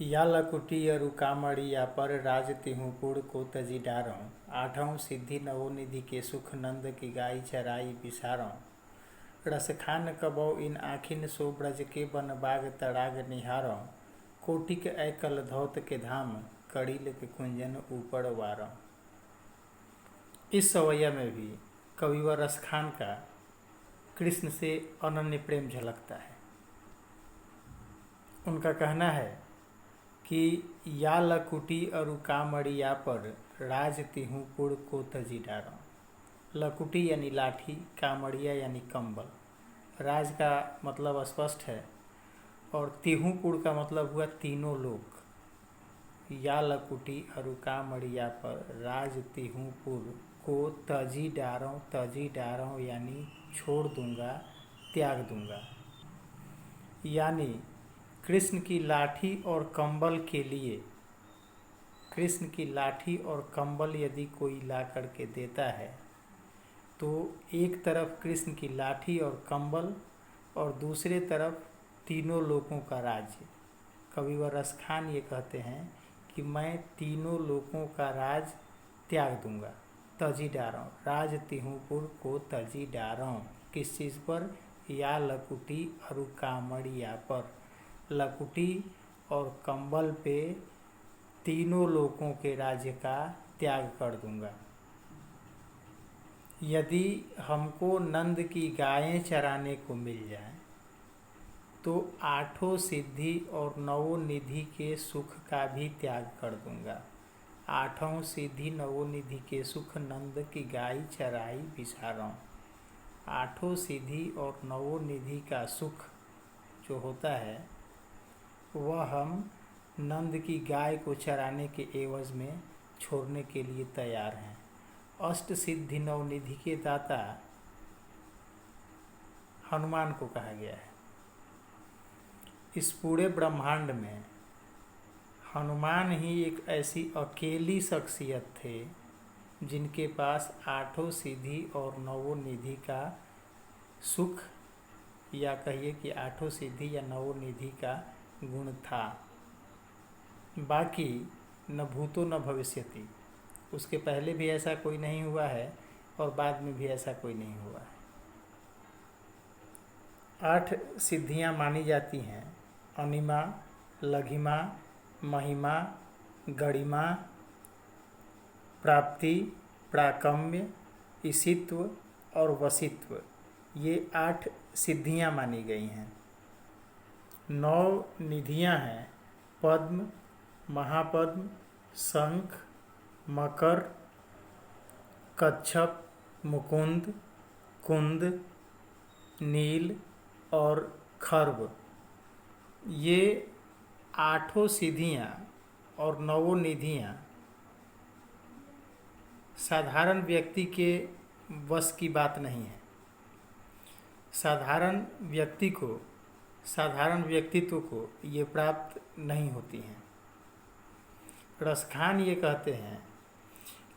या लकुटी अरु कामड़ी या पर राज तिहु पुर को तजी डारों। आठों सिद्धि नवोनिधि के सुख नंद की गाई चराई बिसारों। रस खान कबो इन आखिन सो ब्रज के बन बाग तड़ाग निहारों। कोटिक ऐकल धौत के धाम कड़ील के कुंजन ऊपर वारों। इस सवैया में भी कविवर रस खान का कृष्ण से अनन्य प्रेम झलकता है। उनका कहना है कि या लकुटी अरु कामड़िया पर राज तिहु पुर को तजी डारों। लकुटी यानी लाठी, कामड़िया यानी कंबल। राज का मतलब स्पष्ट है और तिहु पुर का मतलब हुआ तीनों लोक। या लकुटी अरु कामड़िया पर राज तिहु पुर को तजी डारों यानी छोड़ दूंगा, त्याग दूंगा। यानी कृष्ण की लाठी और कंबल के लिए, कृष्ण की लाठी और कंबल यदि कोई ला करके देता है तो एक तरफ कृष्ण की लाठी और कंबल और दूसरे तरफ तीनों लोकों का राज्य। कविवर रस खान ये कहते हैं कि मैं तीनों लोकों का राज त्याग दूंगा। तजी डारों, राज तिहुपुर को तजी डारों। किस चीज़ पर? या लकुटी अरु कामड़िया पर। लकुटी और कंबल पे तीनों लोकों के राज्य का त्याग कर दूंगा। यदि हमको नंद की गायें चराने को मिल जाए तो आठों सिद्धि और नवो निधि के सुख का भी त्याग कर दूंगा। आठों सिद्धि नवो निधि के सुख नंद की गाय चराई बिसारों। आठों सिद्धि और नवो निधि का सुख जो होता है वह हम नंद की गाय को चराने के एवज में छोड़ने के लिए तैयार हैं। अष्ट सिद्धि नवनिधि के दाता हनुमान को कहा गया है। इस पूरे ब्रह्मांड में हनुमान ही एक ऐसी अकेली शख्सियत थे जिनके पास आठों सिद्धि और नवो निधि का सुख, या कहिए कि आठों सिद्धि या नवो निधि का गुण था। बाकी न भूतो न भविष्यति, उसके पहले भी ऐसा कोई नहीं हुआ है और बाद में भी ऐसा कोई नहीं हुआ है। 8 सिद्धियां मानी जाती हैं: अनिमा, लघिमा, महिमा, गरिमा, प्राप्ति, प्राकम्य, ईशित्व और वशित्व। ये 8 सिद्धियां मानी गई हैं। 9 निधियां हैं: पद्म, महापद्म, शंख, मकर, कच्छप, मुकुंद, कुंद, नील और खर्व। ये 8 सिद्धियां और नवो निधियां साधारण व्यक्ति के वश की बात नहीं है। साधारण व्यक्तित्व को ये प्राप्त नहीं होती हैं। रसखान ये कहते हैं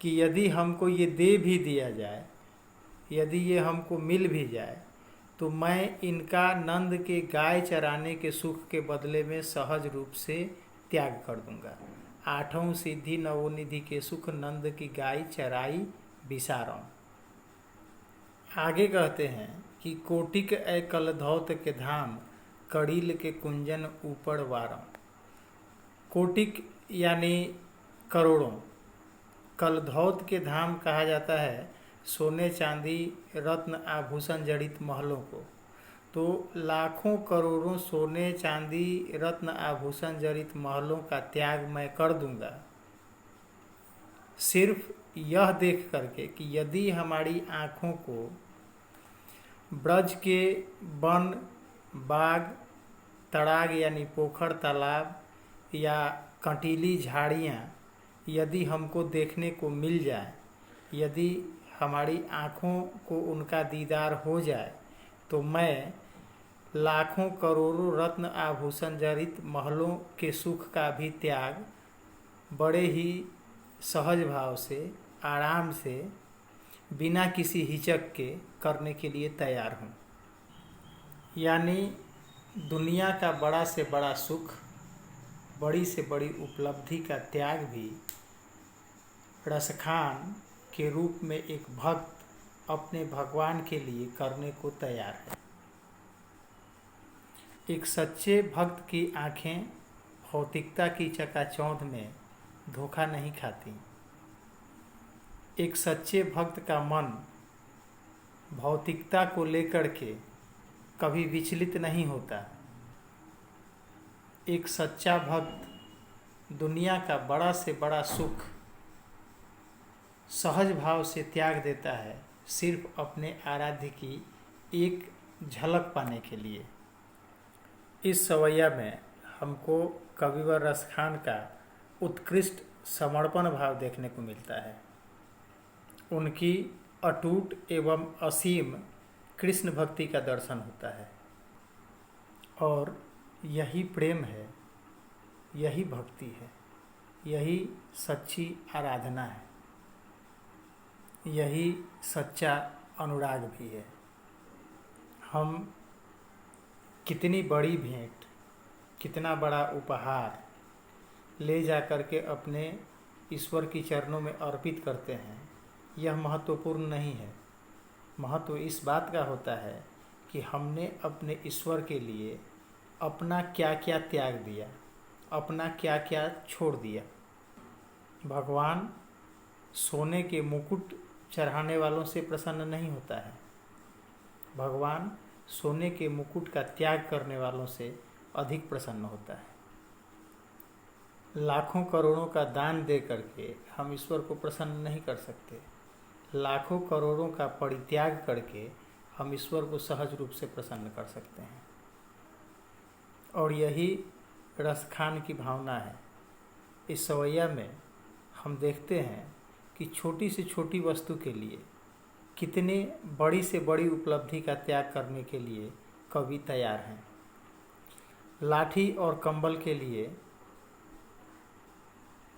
कि यदि हमको ये दे भी दिया जाए, यदि ये हमको मिल भी जाए, तो मैं इनका नंद के गाय चराने के सुख के बदले में सहज रूप से त्याग कर दूंगा। 8 सिद्धि नवोनिधि के सुख नंद की गाय चराई बिसारों। आगे कहते हैं कि कोटिक ऐकल धौत के धाम कड़ील के कुंजन ऊपर वारों। कोटिक यानी करोड़ों। कलधौत के धाम कहा जाता है सोने चांदी रत्न आभूषण जड़ित महलों को। तो लाखों करोड़ों सोने चांदी रत्न आभूषण जड़ित महलों का त्याग मैं कर दूंगा, सिर्फ यह देख करके कि यदि हमारी आँखों को ब्रज के वन, बाग, तड़ाग यानी पोखर, तालाब या कंटीली झाड़ियाँ यदि हमको देखने को मिल जाए, यदि हमारी आँखों को उनका दीदार हो जाए, तो मैं लाखों करोड़ों रत्न आभूषण जड़ित महलों के सुख का भी त्याग बड़े ही सहज भाव से, आराम से, बिना किसी हिचक के करने के लिए तैयार हूँ। यानी दुनिया का बड़ा से बड़ा सुख बड़ी से बड़ी उपलब्धि का त्याग भी रसखान के रूप में एक भक्त अपने भगवान के लिए करने को तैयार है। एक सच्चे भक्त की आंखें भौतिकता की चकाचौंध में धोखा नहीं खाती। एक सच्चे भक्त का मन भौतिकता को लेकर के कभी विचलित नहीं होता। एक सच्चा भक्त दुनिया का बड़ा से बड़ा सुख सहज भाव से त्याग देता है, सिर्फ अपने आराध्य की एक झलक पाने के लिए। इस सवैया में हमको कविवर रसखान का उत्कृष्ट समर्पण भाव देखने को मिलता है। उनकी अटूट एवं असीम कृष्ण भक्ति का दर्शन होता है और यही प्रेम है, यही भक्ति है, यही सच्ची आराधना है, यही सच्चा अनुराग भी है। हम कितनी बड़ी भेंट, कितना बड़ा उपहार ले जा कर के अपने ईश्वर की चरणों में अर्पित करते हैं, यह महत्वपूर्ण नहीं है। महत्व इस बात का होता है कि हमने अपने ईश्वर के लिए अपना क्या क्या त्याग दिया, अपना क्या क्या छोड़ दिया। भगवान सोने के मुकुट चढ़ाने वालों से प्रसन्न नहीं होता है। भगवान सोने के मुकुट का त्याग करने वालों से अधिक प्रसन्न होता है। लाखों करोड़ों का दान दे करके हम ईश्वर को प्रसन्न नहीं कर सकते। लाखों करोड़ों का परित्याग करके हम ईश्वर को सहज रूप से प्रसन्न कर सकते हैं। और यही रसखान की भावना है। इस सवैया में हम देखते हैं कि छोटी से छोटी वस्तु के लिए कितने बड़ी से बड़ी उपलब्धि का त्याग करने के लिए कवि तैयार हैं। लाठी और कंबल के लिए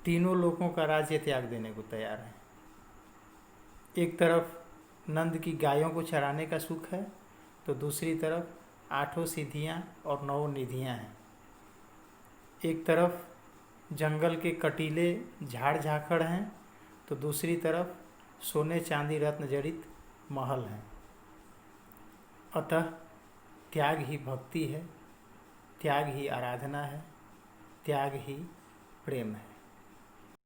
तीनों लोगों का राज्य त्याग देने को तैयार हैं। एक तरफ नंद की गायों को चराने का सुख है, तो दूसरी तरफ 8 सिद्धियां और 9 निधियां हैं। एक तरफ जंगल के कटीले झाड़ झाखड़ हैं, तो दूसरी तरफ सोने चांदी रत्न जड़ित महल हैं। अतः त्याग ही भक्ति है, त्याग ही आराधना है, त्याग ही प्रेम है।